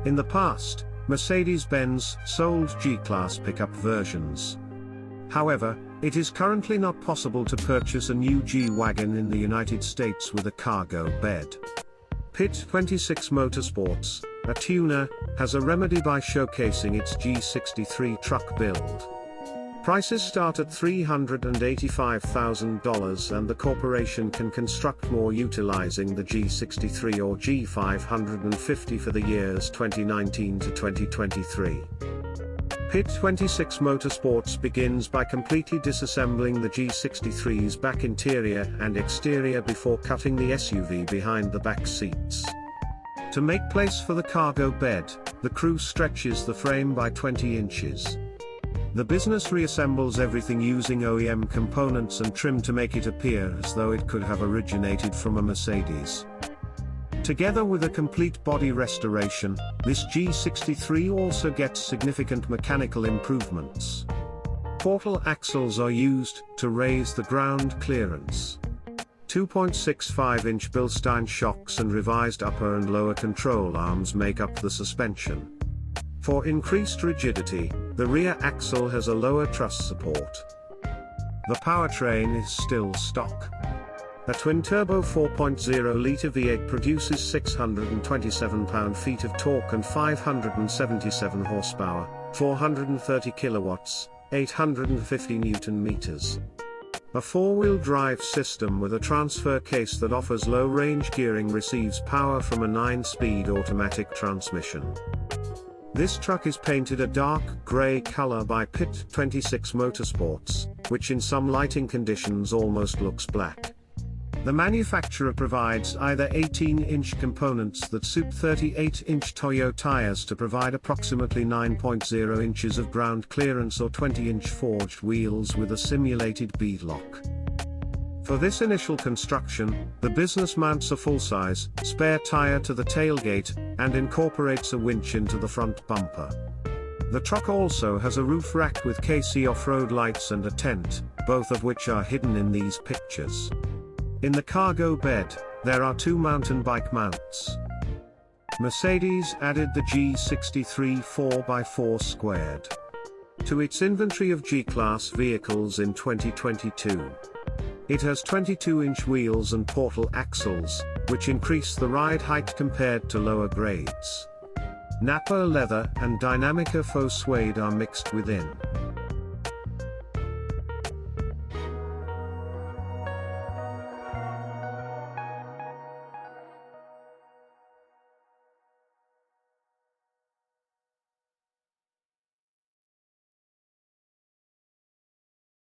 In the past, Mercedes-Benz sold G-Class pickup versions. However, it is currently not possible to purchase a new G-wagen in the United States with a cargo bed. Pit26 Motorsports, a tuner, has a remedy by showcasing its G63 truck build. Prices start at $385,000 and the corporation can construct more utilizing the G63 or G550 for the years 2019 to 2023. Pit26 Motorsports begins by completely disassembling the G63's back interior and exterior before cutting the SUV behind the back seats. To make place for the cargo bed, the crew stretches the frame by 20 inches. The business reassembles everything using OEM components and trim to make it appear as though it could have originated from a Mercedes. Together with a complete body restoration, this G63 also gets significant mechanical improvements. Portal axles are used to raise the ground clearance. 2.65-inch Bilstein shocks and revised upper and lower control arms make up the suspension. For increased rigidity, the rear axle has a lower truss support. The powertrain is still stock. A twin-turbo 4.0-litre V8 produces 627 pound-feet of torque and 577 horsepower, 430 kilowatts, 850 newton-meters. A four-wheel drive system with a transfer case that offers low-range gearing receives power from a 9-speed automatic transmission. This truck is painted a dark grey color by Pit26 Motorsports, which in some lighting conditions almost looks black. The manufacturer provides either 18-inch components that suit 38-inch Toyo tires to provide approximately 9.0 inches of ground clearance or 20-inch forged wheels with a simulated beadlock. For this initial construction, the business mounts a full-size, spare tire to the tailgate, and incorporates a winch into the front bumper. The truck also has a roof rack with KC off-road lights and a tent, both of which are hidden in these pictures. In the cargo bed, there are two mountain bike mounts. Mercedes added the G63 4x4 squared to its inventory of G-Class vehicles in 2022. It has 22-inch wheels and portal axles, which increase the ride height compared to lower grades. Nappa leather and Dynamica faux suede are mixed within.